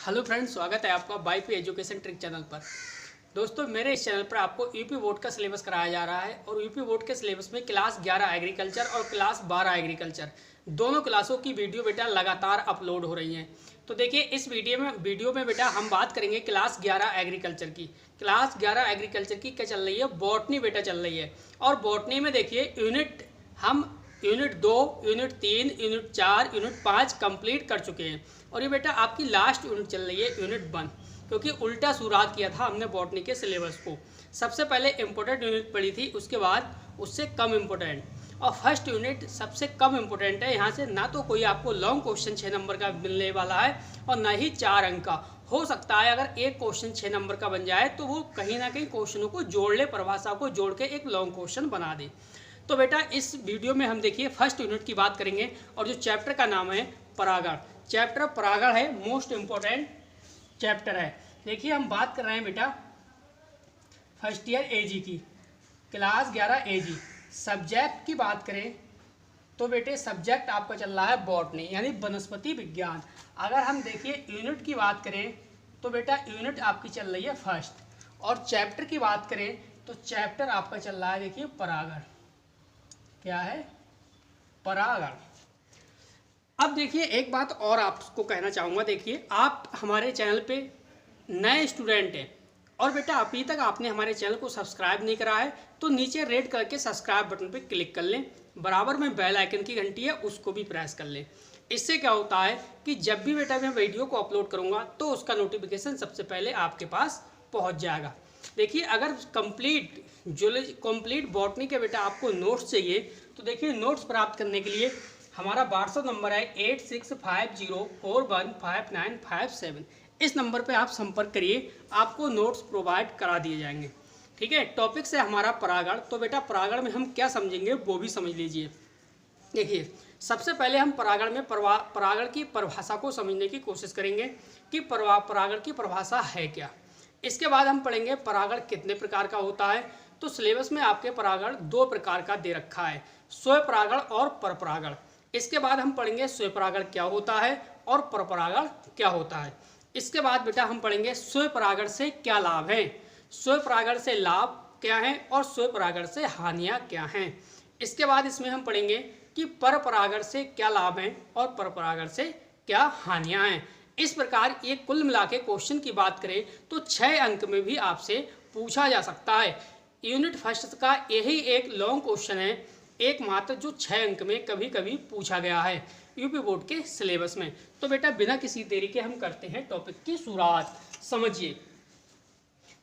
Hello friends, स्वागत है आपका बाईपी एजुकेशन ट्रिक चैनल पर। दोस्तों, मेरे इस चैनल पर आपको यूपी बोर्ड का सिलेबस कराया जा रहा है और यूपी बोर्ड के सिलेबस में क्लास 11 एग्रीकल्चर और क्लास 12 एग्रीकल्चर दोनों क्लासों की वीडियो बेटा लगातार अपलोड हो रही हैं। तो देखिए, इस वीडियो में बेटा हम बात करेंगे क्लास 11 एग्रीकल्चर की। क्लास 11 एग्रीकल्चर की क्या चल रही है? बॉटनी बेटा चल रही है। और बॉटनी में देखिए unit 2, unit 3, unit 4, unit 5 complete कर चुके हैं और ये बेटा आपकी लास्ट यूनिट चल रही है यूनिट 1, क्योंकि उल्टा शुरुआत किया था हमने बॉटनी के सिलेबस को। सबसे पहले इम्पोर्टेंट यूनिट पढ़ी थी, उसके बाद उससे कम इम्पोर्टेंट, और फर्स्ट यूनिट सबसे कम इम्पोर्टेंट है। यहाँ से ना तो कोई आपको लॉन्ग क्वेश्चन 6 नंबर का मिलने वाला है और ना ही 4 अंक का। हो सकता है अगर एक क्वेश्चन 6 नंबर का बन जाए तो वो कहीं ना कहीं क्वेश्चनों को जोड़ ले, परिभाषा को जोड़ के एक लॉन्ग क्वेश्चन बना दे। तो बेटा इस वीडियो में हम देखिए फर्स्ट यूनिट की बात करेंगे और जो चैप्टर का नाम है परागण। चैप्टर परागण है, मोस्ट इम्पोर्टेंट चैप्टर है। देखिए हम बात कर रहे हैं बेटा फर्स्ट ईयर एजी की, क्लास 11 एजी। सब्जेक्ट की बात करें तो बेटे सब्जेक्ट आपका चल रहा है बॉटनी यानी वनस्पति विज्ञान। अगर हम देखिए यूनिट की बात करें तो बेटा यूनिट आपकी चल रही है फर्स्ट, और चैप्टर की बात करें तो चैप्टर आपका चल रहा है देखिए परागण। क्या है? परागण। अब देखिए एक बात और आपको कहना चाहूँगा। देखिए आप हमारे चैनल पे नए स्टूडेंट हैं और बेटा अभी तक आपने हमारे चैनल को सब्सक्राइब नहीं करा है तो नीचे रेड कलर के सब्सक्राइब बटन पे क्लिक कर लें। बराबर में बेल आइकन की घंटी है, उसको भी प्रेस कर लें। इससे क्या होता है कि जब भी बेटा मैं वीडियो को अपलोड करूँगा तो उसका नोटिफिकेशन सबसे पहले आपके पास पहुँच जाएगा। देखिए अगर कंप्लीट बॉटनी के बेटा आपको नोट्स चाहिए तो देखिए नोट्स प्राप्त करने के लिए हमारा व्हाट्सएप नंबर है 8650415957। इस नंबर पे आप संपर्क करिए, आपको नोट्स प्रोवाइड करा दिए जाएंगे। ठीक है। टॉपिक से हमारा परागण, तो बेटा परागण में हम क्या समझेंगे वो भी समझ लीजिए। देखिए सबसे पहले हम परागण में परागण की परिभाषा को समझने की कोशिश करेंगे कि परागण की परिभाषा है क्या। इसके बाद हम पढ़ेंगे परागण कितने प्रकार का होता है। तो सिलेबस में आपके परागण 2 प्रकार का दे रखा है, स्वपरागण और परपरागण। इसके बाद हम पढ़ेंगे स्वपरागण क्या होता है और परपरागण क्या होता है। इसके बाद बेटा हम पढ़ेंगे स्वपरागण से क्या लाभ हैं, स्वपरागण से लाभ क्या हैं और स्वपरागण से हानियां क्या हैं। इसके बाद इसमें हम पढ़ेंगे कि परपरागण से क्या लाभ हैं और परपरागण से क्या हानियां हैं। इस प्रकार ये कुल मिला के क्वेश्चन की बात करें तो 6 अंक में भी आपसे पूछा जा सकता है। यूनिट फर्स्ट का यही एक लॉन्ग क्वेश्चन है, एकमात्र जो 6 अंक में कभी कभी पूछा गया है यूपी बोर्ड के सिलेबस में। तो बेटा बिना किसी देरी के हम करते हैं टॉपिक की शुरुआत। समझिए,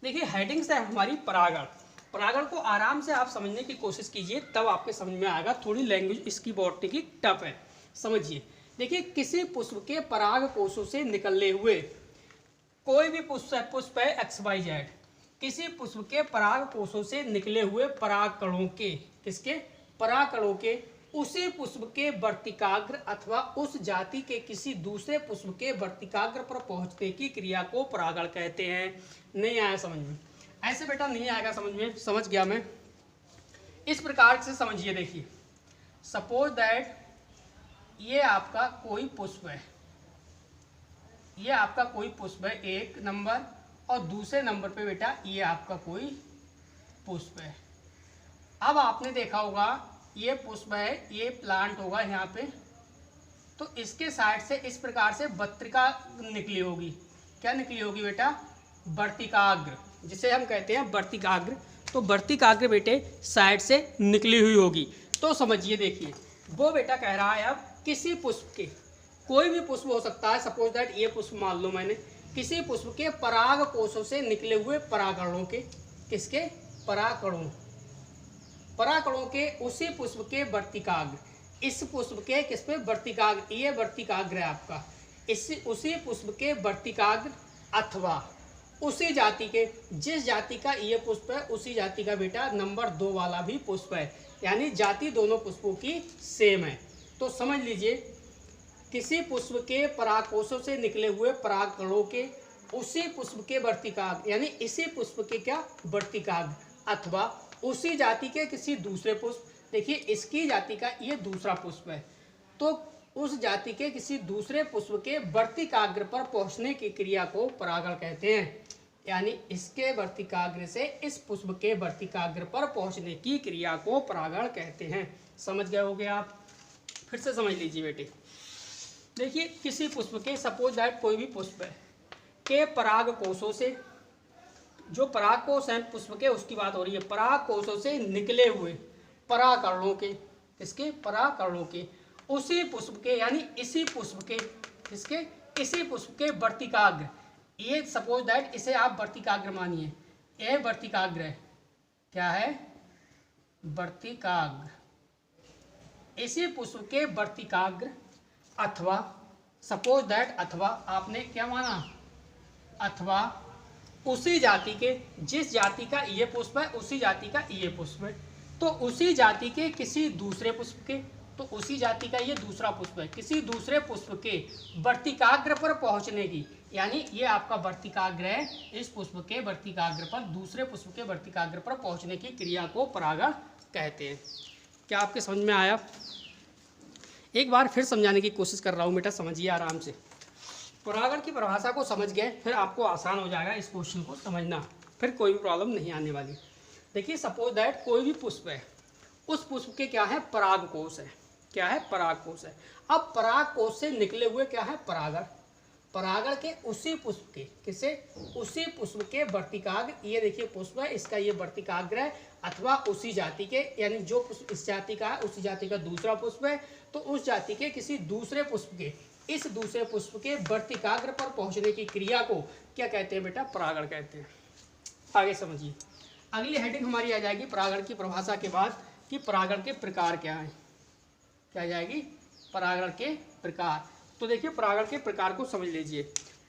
देखिए हेडिंग से हमारी परागण। परागण को आराम से आप समझने की कोशिश कीजिए, तब आपके समझ में आएगा। थोड़ी लैंग्वेज इसकी बॉटनी की टफ है, समझिए। देखिए किसी पुष्प के पराग कोशों से निकलने हुए कोई भी पुष्प है XYZ, किसी पुष्प के पराग कोशों से निकले हुए परागकणों के, किसके? परागकणों के उसी पुष्प के वर्तिकाग्र अथवा उस जाति के किसी दूसरे पुष्प के वर्तिकाग्र पर पहुंचने की क्रिया को परागण कहते हैं। नहीं आया समझ में? ऐसे बेटा नहीं आएगा समझ में, समझ गया मैं। इस प्रकार से समझिए। देखिए सपोज दैट ये आपका कोई पुष्प है, ये आपका कोई पुष्प है एक नंबर, और दूसरे नंबर पे बेटा ये आपका कोई पुष्प है। अब आपने देखा होगा ये पुष्प है, ये प्लांट होगा यहाँ पे, तो इसके साइड से इस प्रकार से वर्तिका निकली होगी। क्या निकली होगी बेटा? वर्तिकाग्र, जिसे हम कहते हैं वर्तिकाग्र। तो वर्तिकाग्र बेटे साइड से निकली हुई होगी। तो समझिए, देखिए वो बेटा कह रहा है अब किसी पुष्प के, कोई भी पुष्प हो सकता है, सपोज दैट ये पुष्प मान लो मैंने, किसी पुष्प के पराग कोशों से निकले हुए परागणों के, किसके? परागकणों, परागकणों के उसी पुष्प के वर्तिकाग्र, इस पुष्प के किस पे? वर्तिकाग्र, ये वर्तिकाग्र है आपका, उसी पुष्प के वर्तिकाग्र अथवा उसी जाति के, जिस जाति का ये पुष्प है उसी जाति का बेटा नंबर 2 वाला भी पुष्प है, यानी जाति दोनों पुष्पों की सेम है। तो समझ लीजिए किसी पुष्प के परागकोशों से निकले हुए परागकणों के उसी पुष्प के वर्तिकाग्र, यानी इसी पुष्प के क्या? वर्तिकाग्र अथवा उसी जाति के किसी दूसरे पुष्प। देखिए इसकी जाति का ये दूसरा पुष्प है, तो उस जाति के किसी दूसरे पुष्प के वर्तिकाग्र पर पहुंचने की क्रिया को परागण कहते हैं। यानी इसके वर्तिकाग्र से इस पुष्प के वर्तिकाग्र पर पहुंचने की क्रिया को परागण कहते हैं। समझ गए होगे आप? फिर से समझ लीजिए बेटे। देखिए किसी पुष्प के, सपोज दैट कोई भी पुष्प है, के पराग कोशों से, जो पराग कोश हैं पुष्प के उसकी बात हो रही है, पराग कोशों से निकले हुए परागकणों के, इसके परागकणों के उसी पुष्प के, यानी इसी पुष्प के, इसके इसी पुष्प के वर्तिकाग्र, ये सपोज दैट इसे आप वर्तिकाग्र मानिए, ये वर्तिकाग्र है, क्या है? वर्तिकाग्र। इसी पुष्प के वर्तिकाग्र अथवा सपोज दैट, अथवा आपने क्या माना? अथवा उसी जाति के, जिस जाति का ये पुष्प है उसी जाति का ये पुष्प है, तो उसी जाति के किसी दूसरे पुष्प के, तो उसी जाति का ये दूसरा पुष्प है, किसी दूसरे पुष्प के वर्तिकाग्र पर पहुंचने की, यानी ये आपका वर्तिकाग्र है, इस पुष्प के वर्तिकाग्र पर दूसरे पुष्प के वर्तिकाग्र पर पहुंचने की क्रिया को परागण कहते हैं। क्या आपके समझ में आया? एक बार फिर समझाने की कोशिश कर रहा हूँ बेटा, समझिए आराम से। परागण की परिभाषा को समझ गए फिर आपको आसान हो जाएगा इस क्वेश्चन को समझना, फिर कोई भी प्रॉब्लम नहीं आने वाली। देखिए सपोज दैट कोई भी पुष्प है, उस पुष्प के क्या है? परागकोश है। क्या है? परागकोश है। अब परागकोश से निकले हुए क्या है? परागण। परागण के उसी पुष्प के, किसे? उसी पुष्प के वर्तिकाग्र, ये देखिए पुष्प है, इसका ये वर्तिकाग्र है, अथवा उसी जाति के, यानी जो पुष्प इस जाति का है उसी जाति का दूसरा पुष्प है, तो उस जाति के किसी दूसरे पुष्प के, इस दूसरे पुष्प के वर्तिकाग्र पर पहुंचने की क्रिया को क्या कहते हैं बेटा? परागण कहते हैं। आगे समझिए, अगली हेडिंग हमारी आ जाएगी परागण की परिभाषा के बाद कि परागण के प्रकार क्या हैं। क्या आ जाएगी? परागण के प्रकार। तो देखिए परागण के प्रकार को समझ लीजिए।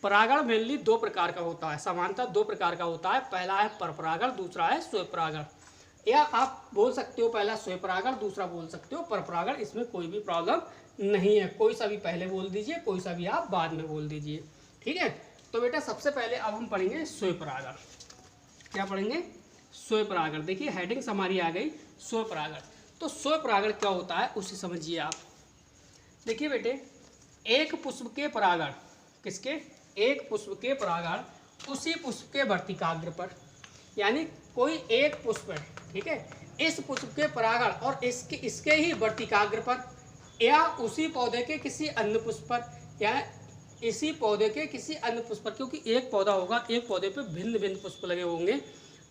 परागण मेनली दो प्रकार का होता है, सामान्यतः दो प्रकार का होता है। पहला है परपरागण, दूसरा है स्वपरागण, या आप बोल सकते हो पहला स्वपरागण, दूसरा बोल सकते हो परपरागण, इसमें कोई भी प्रॉब्लम नहीं है। कोई सा भी पहले बोल दीजिए, कोई सा भी आप बाद में बोल दीजिए, ठीक है। तो बेटा सबसे पहले अब हम पढ़ेंगे स्वपरागण। क्या पढ़ेंगे? स्वपरागण। देखिए हेडिंग्स हमारी आ गई स्वपरागण। तो स्वपरागण क्या होता है उसे समझिए आप। देखिए बेटे, एक पुष्प के परागण, किसके? एक पुष्प के परागण उसी पुष्प के वर्तिकाग्र पर, यानी कोई एक पुष्प है, ठीक है, इस पुष्प के परागण और इसके ही वर्तिकाग्र पर, या उसी पौधे के किसी अन्य पुष्प पर, या इसी पौधे के किसी अन्य पुष्प पर, क्योंकि एक पौधा होगा, एक पौधे पे भिन्न भिन्न पुष्प लगे होंगे,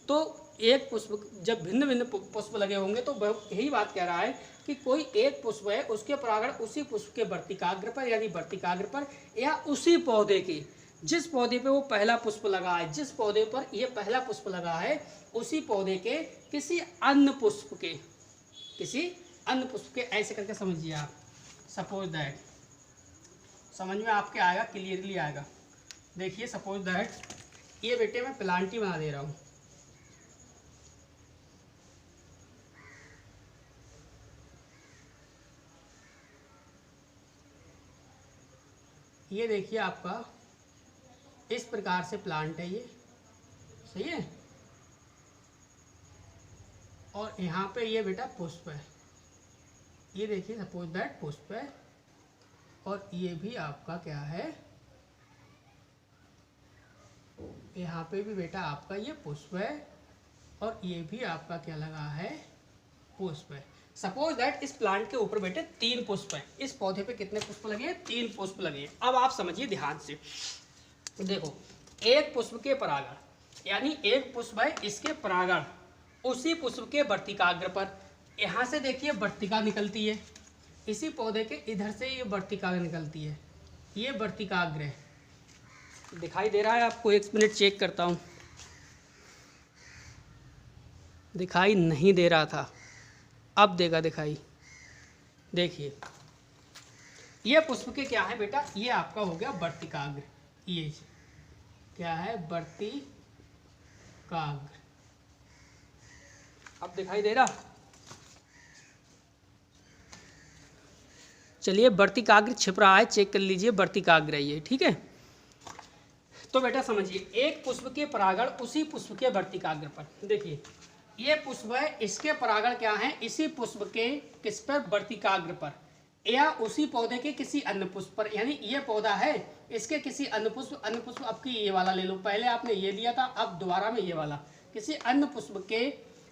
तो एक पुष्प जब भिन्न भिन्न पुष्प लगे होंगे तो यही बात कह रहा है कि कोई एक पुष्प है, उसके परागण उसी पुष्प के वर्तिकाग्र पर, यानी वर्तिकाग्र पर, या उसी पौधे के, जिस पौधे पे वो पहला पुष्प लगा है, जिस पौधे पर ये पहला पुष्प लगा है, उसी पौधे के किसी अन्य पुष्प के, किसी अन्य पुष्प के, ऐसे करके समझिए आप। सपोज दैट, समझ में आपके आएगा, क्लियरली आएगा। देखिए सपोज दैट ये बेटे मैं प्लांट ही बना दे रहा हूँ, ये देखिए आपका इस प्रकार से प्लांट है, ये सही है, और यहाँ पे ये बेटा पुष्प है, ये देखिए सपोज दैट पुष्प है, और ये भी आपका क्या है, यहाँ पे भी बेटा आपका ये पुष्प है, और ये भी आपका क्या लगा है? पुष्प है। सपोज दैट इस प्लांट के ऊपर बेटे 3 पुष्प हैं, इस पौधे पे कितने पुष्प लगे हैं? 3 पुष्प लगे हैं। अब आप समझिए ध्यान से, देखो एक पुष्प के परागण, यानी एक पुष्प है, इसके परागण उसी पुष्प के वर्तिकाग्र पर, यहाँ से देखिए वर्तिका निकलती है, इसी पौधे के इधर से ये वर्तिका निकलती है, ये वर्तिकाग्र है। दिखाई दे रहा है आपको? एक मिनट चेक करता हूँ, दिखाई नहीं दे रहा था, अब देगा दिखाई। देखिए ये पुष्प के क्या है बेटा? ये आपका हो गया वर्तिकाग्र, ये क्या है? वर्तिकाग्र। अब दिखाई दे रहा? चलिए वर्तिकाग्र छिप रहा है, चेक कर लीजिए, वर्तिकाग्र है ये, ठीक है। तो बेटा समझिए, एक पुष्प के परागण उसी पुष्प के वर्तिकाग्र पर, देखिए ये पुष्प है, इसके परागण क्या है? इसी पुष्प के किस पर? वर्तिकाग्र पर, या उसी पौधे के किसी अन्य पुष्प पर, यानी ये पौधा है, इसके किसी अन्य पुष्प अब की ये वाला ले लो, पहले आपने ये लिया था, अब दोबारा में ये वाला, किसी अन्य पुष्प के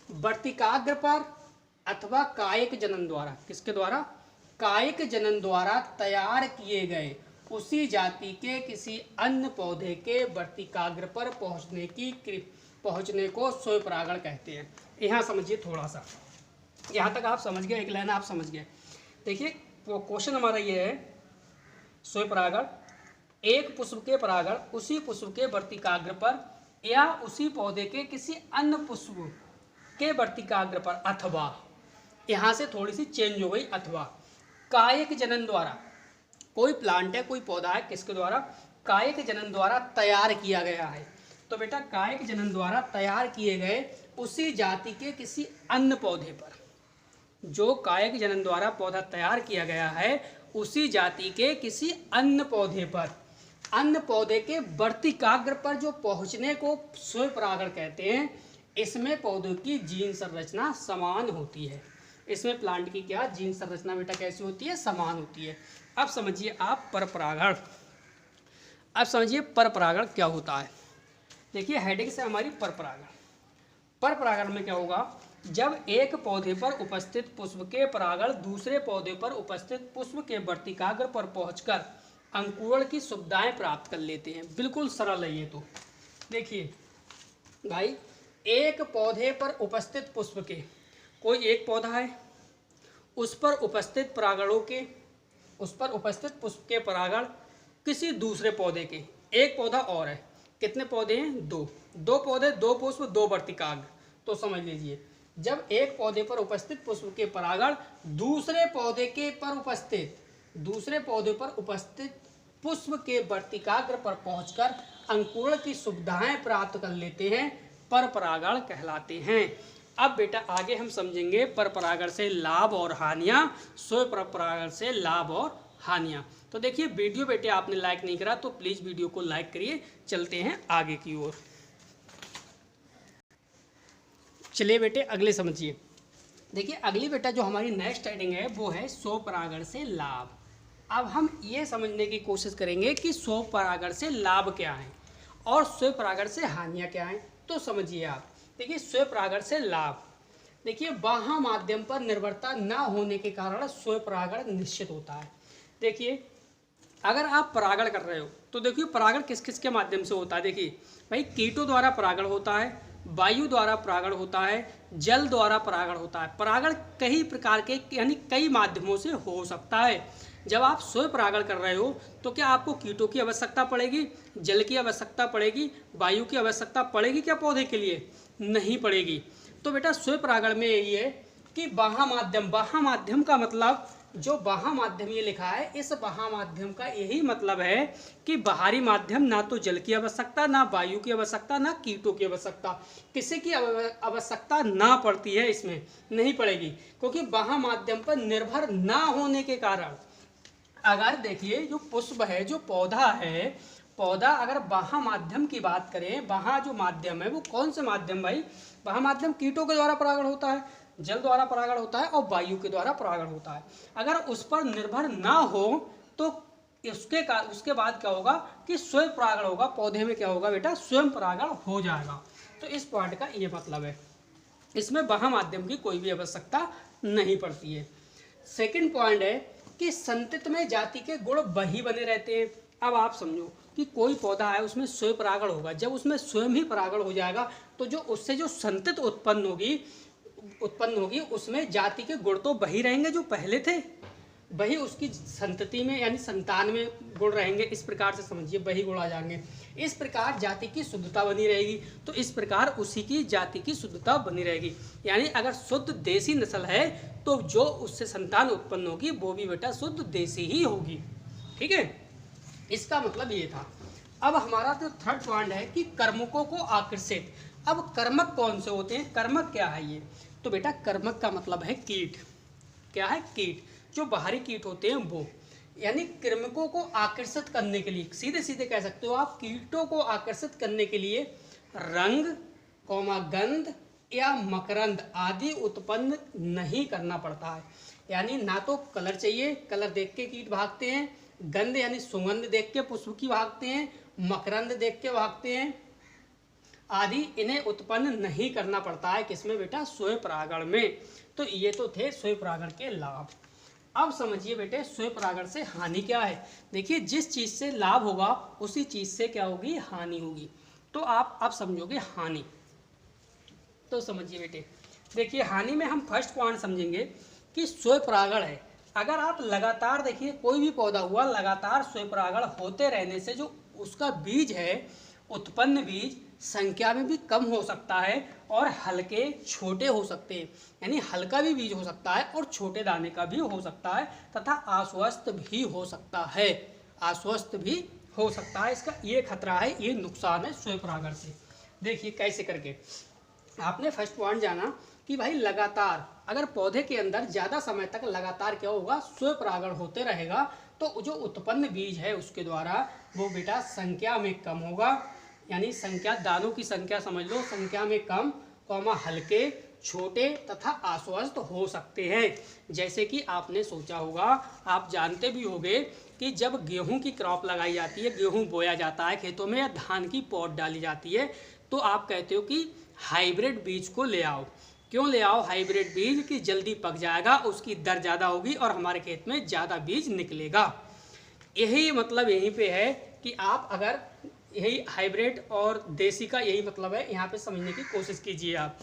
वर्तिकाग्र पर अथवा कायिक जनन द्वारा, किसके द्वारा, कायिक जनन द्वारा तैयार किए गए उसी जाति के किसी अन्य पौधे के वर्तिकाग्र पर पहुंचने को स्वयंपरागण कहते हैं। यहाँ समझिए थोड़ा सा, यहाँ तक आप समझ गए, एक लाइन आप समझ गए। देखिए वो क्वेश्चन हमारा ये है, स्वयंपरागण, एक पुष्प के परागण उसी पुष्प के वर्तिकाग्र पर या उसी पौधे के किसी अन्य पुष्प के वर्तिकाग्र पर, अथवा, यहाँ से थोड़ी सी चेंज हो गई, अथवा कायिक जनन द्वारा, कोई प्लांट है, कोई पौधा है, किसके द्वारा, कायिक जनन द्वारा तैयार किया गया है। तो बेटा कायिक जनन द्वारा तैयार किए गए उसी जाति के किसी अन्य पौधे पर, जो कायिक जनन द्वारा पौधा तैयार किया गया है उसी जाति के किसी अन्य पौधे पर, अन्य पौधे के वर्तिकाग्र पर जो पहुंचने को स्वयंपरागण कहते हैं। इसमें पौधों की जीन संरचना समान होती है। इसमें प्लांट की क्या जीन संरचना बेटा कैसी होती है, समान होती है। अब समझिए आप परपरागण, अब समझिए परपरागण क्या होता है। देखिए हेडिंग से हमारी परपरागण, परपरागण में क्या होगा, जब एक पौधे पर उपस्थित पुष्प के परागण दूसरे पौधे पर उपस्थित पुष्प के वर्तिकाग्र पर पहुंचकर अंकुरण की सुविधाएं प्राप्त कर लेते हैं। बिल्कुल सरल है ये तो। देखिए भाई, एक पौधे पर उपस्थित पुष्प के, कोई एक पौधा है, उस पर उपस्थित परागणों के, उस पर उपस्थित पुष्प के परागण किसी दूसरे पौधे के, एक पौधा और है, कितने पौधे हैं, दो पौधे, दो पुष्प, दो वर्तिकाग्र। तो समझ लीजिए, जब एक पौधे पर उपस्थित पुष्प के परागण दूसरे पौधे पर उपस्थित पुष्प के वर्तिकाग्र पर पहुंचकर अंकुरण की सुविधाएं प्राप्त कर लेते हैं, परपरागण कहलाते हैं। अब बेटा आगे हम समझेंगे परपरागण से लाभ और हानियां, स्वपरागण से लाभ और हानियां। तो देखिए वीडियो बेटे आपने लाइक नहीं करा तो प्लीज वीडियो को लाइक करिए। चलते हैं आगे की ओर। चलिए बेटे अगले समझिए। देखिए अगली बेटा जो हमारी नेक्स्ट हेडिंग है वो है स्वपरागण से लाभ। अब हम ये समझने की कोशिश करेंगे कि स्वपरागण से लाभ क्या है और स्वपरागण से हानियां क्या हैं। तो समझिए आप, देखिए स्वपरागण से लाभ, देखिए बाह्य माध्यम पर निर्भरता न होने के कारण स्वपरागण निश्चित होता है। देखिए अगर आप परागण कर रहे हो तो देखिए परागण किस किस के माध्यम से होता है। देखिए भाई, कीटों द्वारा परागण होता है, वायु द्वारा परागण होता है, जल द्वारा परागण होता है। परागण कई प्रकार के यानी कई माध्यमों से हो सकता है। जब आप स्वयं परागण कर रहे हो तो क्या आपको कीटों की आवश्यकता पड़ेगी, जल की आवश्यकता पड़ेगी, वायु की आवश्यकता पड़ेगी क्या पौधे के लिए? नहीं पड़ेगी। तो बेटा स्वयं परागण में यही है कि बाह्य माध्यम, बाह्य माध्यम का मतलब जो बाह्य माध्यम ये लिखा है, इस बाह्य माध्यम का यही मतलब है कि बाहरी माध्यम ना तो जल की आवश्यकता, ना वायु की आवश्यकता, ना कीटों की आवश्यकता, किसी की आवश्यकता ना पड़ती है, इसमें नहीं पड़ेगी। क्योंकि बाह्य माध्यम पर निर्भर ना होने के कारण, अगर देखिए जो पुष्प है, जो पौधा है, पौधा अगर बाह्य माध्यम की बात करें, बाह्य जो माध्यम है वो कौन से माध्यम भाई? बाह्य माध्यम कीटों के द्वारा परागण होता है, जल द्वारा परागण होता है और वायु के द्वारा परागण होता है। अगर उस पर निर्भर ना हो तो उसके बाद क्या होगा कि स्वयं परागण होगा। पौधे में क्या होगा बेटा? स्वयं परागण हो जाएगा। तो इस पॉइंट का ये मतलब है, इसमें बाह्य माध्यम की कोई भी आवश्यकता नहीं पड़ती है। सेकंड पॉइंट है कि संतति में जाति के गुण वही बने रहते हैं। अब आप समझो कि कोई पौधा है, उसमें स्वयं परागण होगा, जब उसमें स्वयं ही परागण हो जाएगा तो जो उससे जो संतति उत्पन्न होगी उसमें जाति के गुण तो वही रहेंगे जो पहले थे, वही उसकी संतति में यानी संतान में गुण रहेंगे। इस प्रकार से समझिए वही गुण आ जाएंगे। इस प्रकार जाति की शुद्धता बनी रहेगी, तो इस प्रकार उसी की जाति की शुद्धता बनी रहेगी। यानी अगर शुद्ध देसी नस्ल है तो जो उससे संतान उत्पन्न होगी वो भी बेटा शुद्ध देसी ही होगी। ठीक है, इसका मतलब ये था। अब हमारा जो थर्ड पॉइंट है कि कर्मकों को आकर्षित। अब कर्मक कौन से होते हैं? कर्मक क्या है ये? तो बेटा कर्मक का मतलब है कीट। क्या है? कीट। जो बाहरी कीट होते हैं वो, यानी कर्मकों को आकर्षित करने के लिए, सीधे सीधे कह सकते हो आप, कीटों को आकर्षित करने के लिए रंग, गंध या मकरंद आदि उत्पन्न नहीं करना पड़ता है। यानी ना तो कलर चाहिए, कलर देख के कीट भागते हैं, गंध यानी सुगंध देख के पुष्प की भागते हैं, मकरंद देख के भागते हैं आदि इन्हें उत्पन्न नहीं करना पड़ता है किसमें बेटा, स्वयं परागण में। तो ये तो थे स्वयं परागण के लाभ। अब समझिए बेटे स्वयं परागण से हानि क्या है। देखिए जिस चीज से लाभ होगा उसी चीज से क्या होगी, हानि होगी। तो आप अब समझोगे हानि। तो समझिए बेटे, देखिए हानि में हम फर्स्ट पॉइंट समझेंगे कि स्वयं परागण है। अगर आप लगातार देखिए कोई भी पौधा हुआ, लगातार स्वयं परागण होते रहने से जो उसका बीज है, उत्पन्न बीज संख्या में भी कम हो सकता है और हल्के छोटे हो सकते हैं। यानी हल्का भी बीज हो सकता है और छोटे दाने का भी हो सकता है तथा अस्वस्थ भी हो सकता है, अस्वस्थ भी हो सकता है। इसका ये खतरा है, ये नुकसान है स्वयं परागण से। देखिए कैसे करके, आपने फर्स्ट पॉइंट जाना कि भाई लगातार अगर पौधे के अंदर ज़्यादा समय तक लगातार क्या होगा, स्वयं परागण होते रहेगा तो जो उत्पन्न बीज है उसके द्वारा वो बेटा संख्या में कम होगा। यानी संख्या, दानों की संख्या समझ लो, संख्या में कम, हल्के छोटे तथा अस्वस्थ हो सकते हैं। जैसे कि आपने सोचा होगा, आप जानते भी होंगे कि जब गेहूं की क्रॉप लगाई जाती है, गेहूं बोया जाता है खेतों में या धान की पौध डाली जाती है, तो आप कहते हो कि हाइब्रिड बीज को ले आओ। क्यों ले आओ हाइब्रिड बीज, कि जल्दी पक जाएगा, उसकी दर ज़्यादा होगी और हमारे खेत में ज़्यादा बीज निकलेगा। यही मतलब यहीं पे है कि आप अगर यही हाइब्रिड और देसी का यही मतलब है, यहाँ पे समझने की कोशिश कीजिए आप।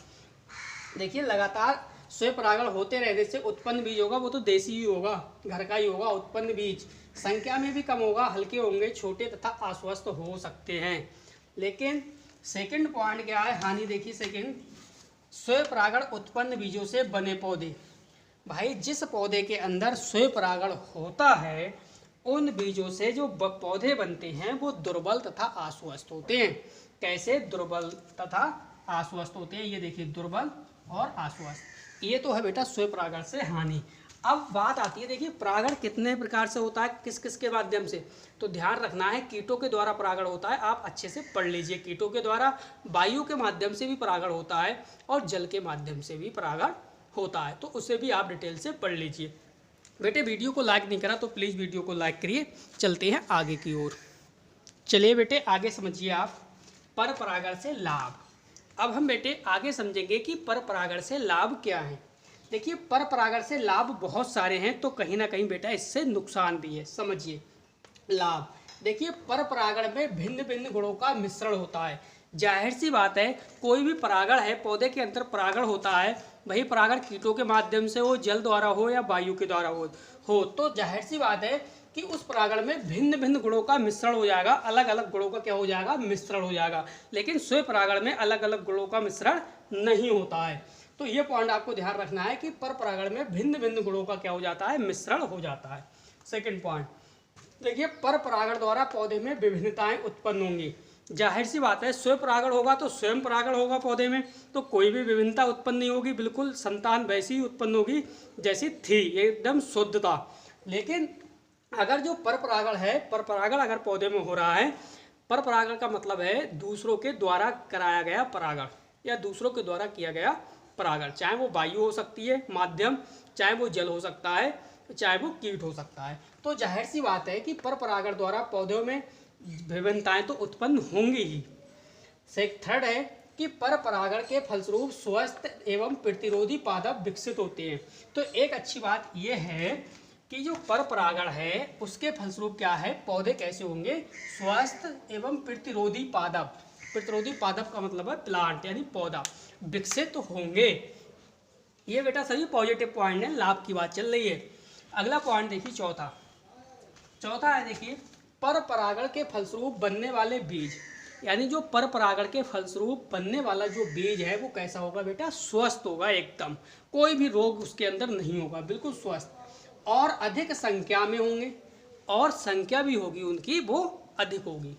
देखिए लगातार स्वयं परागण होते रहने से उत्पन्न बीज होगा वो तो देसी ही होगा, घर का ही होगा। उत्पन्न बीज संख्या में भी कम होगा, हल्के होंगे, छोटे तथा अस्वस्थ हो सकते हैं। लेकिन सेकंड पॉइंट क्या है, हानि देखिए सेकंड, स्वयं परागण उत्पन्न बीजों से बने पौधे। भाई जिस पौधे के अंदर स्वयं परागण होता है उन बीजों से जो पौधे बनते हैं वो दुर्बल तथा अस्वस्थ होते हैं। कैसे दुर्बल तथा अस्वस्थ होते हैं, ये देखिए दुर्बल और अस्वस्थ। ये तो है बेटा स्वयं परागण से हानि। अब बात आती है, देखिए परागण कितने प्रकार से होता है, किस किस के माध्यम से। तो ध्यान रखना है कीटों के द्वारा परागण होता है, आप अच्छे से पढ़ लीजिए। कीटों के द्वारा, वायु के माध्यम से भी परागण होता है और जल के माध्यम से भी परागण होता है, तो उसे भी आप डिटेल से पढ़ लीजिए। बेटे वीडियो को लाइक नहीं करा तो प्लीज़ वीडियो को लाइक करिए। चलते हैं आगे की ओर। चलिए बेटे आगे समझिए आप पर परागण से लाभ। अब हम बेटे आगे समझेंगे कि पर परागण से लाभ क्या है। देखिए पर परागण से लाभ बहुत सारे हैं, तो कहीं ना कहीं बेटा इससे नुकसान भी है। समझिए लाभ, देखिए पर परागण में भिन्न भिन्न गुणों का मिश्रण होता है। जाहिर सी बात है, कोई भी परागण है, पौधे के अंदर परागण होता है, वही परागण कीटों के माध्यम से हो, जल द्वारा हो या वायु के द्वारा हो तो जाहिर सी बात है कि उस परागण में भिन्न भिन्न गुणों का मिश्रण हो जाएगा, अलग अलग गुणों का क्या हो जाएगा, मिश्रण हो जाएगा। लेकिन स्वयं परागण में अलग अलग गुणों का मिश्रण नहीं होता है। तो ये पॉइंट आपको ध्यान रखना है कि पर परागण में भिन्न भिन्न गुणों का क्या हो जाता है, मिश्रण हो जाता है। सेकेंड पॉइंट, देखिए पर परागण द्वारा पौधे में विभिन्नताएं उत्पन्न होंगी। जाहिर सी बात है, स्वयं परागण होगा तो स्वयं परागण होगा पौधे में, तो कोई भी विभिन्नता उत्पन्न नहीं होगी, बिल्कुल संतान वैसी ही उत्पन्न होगी जैसी थी, एकदम शुद्धता। लेकिन अगर जो पर परागण है, पर परागण अगर पौधे में हो रहा है, पर परागण का मतलब है दूसरों के द्वारा कराया गया परागण या दूसरों के द्वारा किया गया परागण, चाहे वो वायु हो सकती है माध्यम, चाहे वो जल हो सकता है, चाहे वो कीट हो सकता है। तो जाहिर सी बात है कि पर परागण द्वारा पौधों में विभिन्नताएं तो उत्पन्न होंगी ही। थर्ड है कि पर परागण के फलस्वरूप स्वस्थ एवं प्रतिरोधी पादप विकसित होते हैं। तो एक अच्छी बात यह है कि जो पर परागण है उसके फलस्वरूप क्या है, पौधे कैसे होंगे, स्वस्थ एवं प्रतिरोधी पादप। प्रतिरोधी पादप का मतलब है प्लांट यानी पौधा, विकसित होंगे। ये बेटा सभी पॉजिटिव पॉइंट है, लाभ की बात चल रही है। अगला पॉइंट देखिए चौथा है, देखिए पर परागण के फलस्वरूप बनने वाले बीज, यानी जो पर परागण के फलस्वरूप बनने वाला जो बीज है वो कैसा होगा बेटा, स्वस्थ होगा, एकदम कोई भी रोग उसके अंदर नहीं होगा, बिल्कुल स्वस्थ, और अधिक संख्या में होंगे, और संख्या भी होगी उनकी वो अधिक होगी।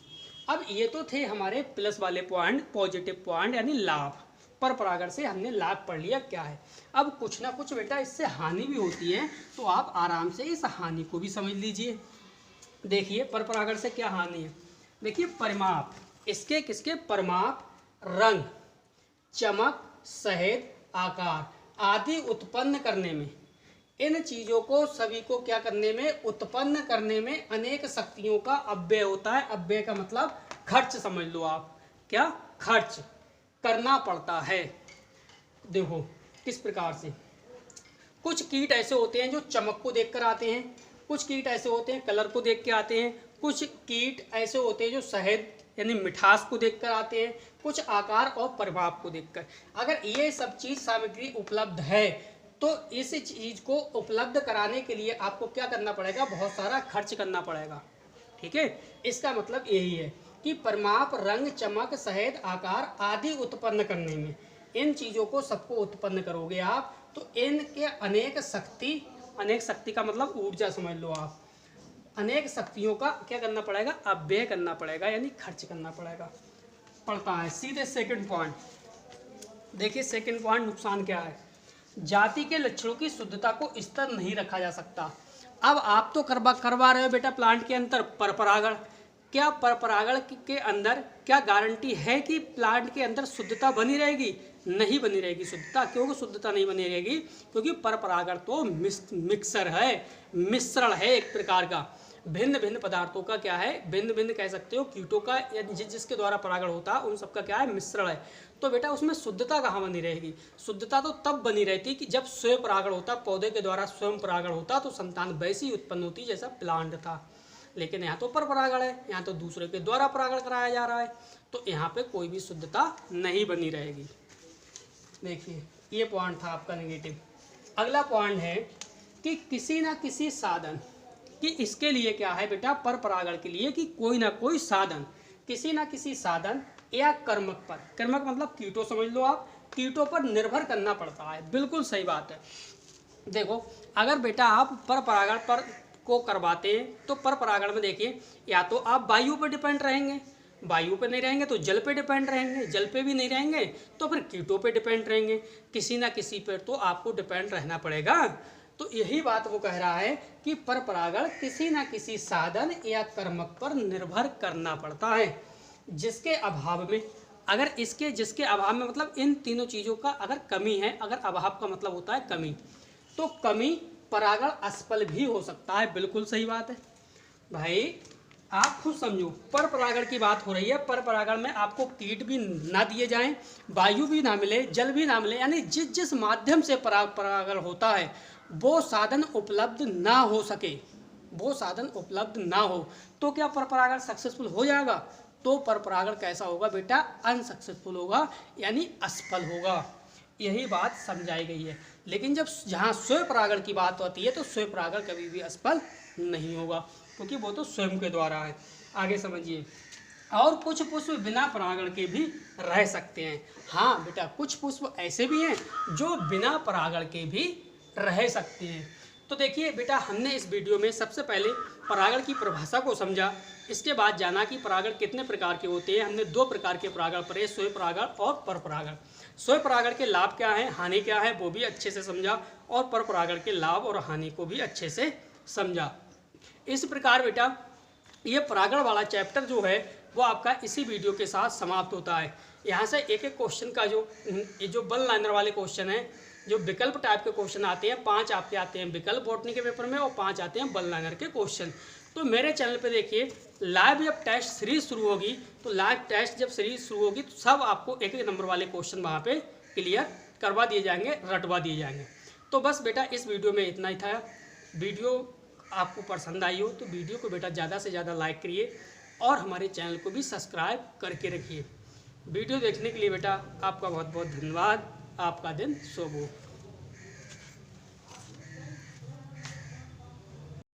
अब ये तो थे हमारे प्लस वाले पॉइंट, पॉजिटिव पॉइंट यानी लाभ। पर परागण से हमने लाभ पढ़ लिया क्या है। अब कुछ ना कुछ बेटा इससे हानि भी होती है, तो आप आराम से इस हानि को भी समझ लीजिए। देखिए पर परागण से क्या हानि है, देखिए परिमाप, इसके किसके परिमाप, रंग, चमक, शहद, आकार आदि उत्पन्न करने में इन चीजों को सभी को क्या करने में, उत्पन्न करने में अनेक शक्तियों का अपव्यय होता है। अपव्यय का मतलब खर्च समझ लो आप, क्या खर्च करना पड़ता है। देखो किस प्रकार से, कुछ कीट ऐसे होते हैं जो चमक को देखकर आते हैं, कुछ कीट ऐसे होते हैं कलर को देख के आते हैं, कुछ कीट ऐसे होते हैं जो शहद यानी मिठास को देखकर आते हैं, कुछ आकार और प्रभाव को देखकर। अगर ये सब चीज सामग्री उपलब्ध है तो इस चीज को उपलब्ध कराने के लिए आपको क्या करना पड़ेगा, बहुत सारा खर्च करना पड़ेगा। ठीक है, इसका मतलब यही है कि परिमाप, रंग, चमक, शहद, आकार आदि उत्पन्न करने में, इन चीजों को सबको उत्पन्न करोगे आप तो इनके अनेक शक्ति का मतलब ऊर्जा समझ लो आप, अनेक शक्तियों का क्या करना पड़ेगा, अपव्यय करना पड़ेगा यानी खर्च करना पड़ता है। सीधे सेकंड पॉइंट देखिए, सेकंड पॉइंट नुकसान क्या है, जाति के लक्षणों की शुद्धता को स्थिर नहीं रखा जा सकता। अब आप तो करवा रहे हो बेटा प्लांट के अंदर परपरागण, क्या परपरागण के अंदर क्या गारंटी है कि प्लांट के अंदर शुद्धता बनी रहेगी? नहीं बनी रहेगी शुद्धता। क्योंकि शुद्धता नहीं बनी रहेगी क्योंकि परपरागण तो मिक्सर है, मिश्रण है एक प्रकार का, भिन्न भिन्न पदार्थों का क्या है, भिन्न भिन्न कह सकते हो कीटों का या जिसके द्वारा परागण होता है उन सबका क्या है, मिश्रण है। तो बेटा उसमें शुद्धता कहाँ बनी रहेगी? शुद्धता तो तब बनी रहती कि जब स्वयं परागण होता, पौधे के द्वारा स्वयं परागण होता तो संतान वैसी उत्पन्न होती जैसा प्लांट था। लेकिन यहाँ तो परपरागण है, यहाँ तो दूसरे के द्वारा परागण कराया जा रहा है, तो यहाँ पे कोई भी शुद्धता नहीं बनी रहेगी। देखिए ये पॉइंट था आपका नेगेटिव। अगला पॉइंट है कि किसी ना किसी साधन, कि इसके लिए क्या है बेटा, परपरागण के लिए कि कोई ना कोई साधन, किसी ना किसी साधन या कर्मक पर, कर्मक मतलब कीटों समझ लो आप, कीटों पर निर्भर करना पड़ता है। बिल्कुल सही बात है। देखो अगर बेटा आप परपरागण पर को करवाते हैं तो परपरागण में देखिए, या तो आप वायु पर डिपेंड रहेंगे, वायु पे नहीं रहेंगे तो जल पे डिपेंड रहेंगे, जल पे भी नहीं रहेंगे तो फिर कीटों पे डिपेंड रहेंगे, किसी ना किसी पर तो आपको डिपेंड रहना पड़ेगा। तो यही बात वो कह रहा है कि परपरागण किसी ना किसी साधन या कर्मक पर निर्भर करना पड़ता है, जिसके अभाव में, अगर इसके जिसके अभाव में मतलब इन तीनों चीज़ों का अगर कमी है, अगर अभाव का मतलब होता है कमी, तो कमी परागण असफल भी हो सकता है। बिल्कुल सही बात है भाई, आप खुद समझो, पर परागण की बात हो रही है, पर परागण में आपको कीट भी ना दिए जाएं, वायु भी ना मिले, जल भी ना मिले, यानी जिस माध्यम से परागण होता है वो साधन उपलब्ध ना हो सके, वो साधन उपलब्ध ना हो तो क्या पर परागण सक्सेसफुल हो जाएगा? तो पर परागण कैसा होगा बेटा, अनसक्सेसफुल होगा यानी असफल होगा। यही बात समझाई गई है। लेकिन जब जहाँ स्वयं परागण की बात होती है तो स्वयं परागण कभी भी असफल नहीं होगा क्योंकि वो तो स्वयं के द्वारा है। आगे समझिए, और कुछ पुष्प बिना परागण के भी रह सकते हैं। हाँ बेटा, कुछ पुष्प ऐसे भी हैं जो बिना परागण के भी रह सकते हैं। तो देखिए बेटा, हमने इस वीडियो में सबसे पहले परागण की परिभाषा को समझा, इसके बाद जाना कि परागण कितने प्रकार के होते हैं। हमने 2 प्रकार के परागण पढ़े, स्वयं परागण और पर परागण। स्वयं परागण के लाभ क्या है, हानि क्या है, वो भी अच्छे से समझा, और पर परागण के लाभ और हानि को भी अच्छे से समझा। इस प्रकार बेटा ये परागण वाला चैप्टर जो है वो आपका इसी वीडियो के साथ समाप्त होता है। यहाँ से एक एक क्वेश्चन का जो वन लाइनर वाले क्वेश्चन है, जो विकल्प टाइप के क्वेश्चन आते हैं, 5 आपके आते हैं विकल्प बॉटनी के पेपर में और 5 आते हैं वन लाइनर के क्वेश्चन। तो मेरे चैनल पे देखिए, लाइव जब टेस्ट सीरीज शुरू होगी तो लाइव टेस्ट जब सीरीज शुरू होगी तो सब आपको एक एक नंबर वाले क्वेश्चन वहाँ पे क्लियर करवा दिए जाएंगे, रटवा दिए जाएंगे। तो बस बेटा इस वीडियो में इतना ही था। वीडियो आपको पसंद आई हो तो वीडियो को बेटा ज़्यादा से ज़्यादा लाइक करिए और हमारे चैनल को भी सब्सक्राइब करके रखिए। वीडियो देखने के लिए बेटा आपका बहुत बहुत धन्यवाद। आपका दिन शुभ हो।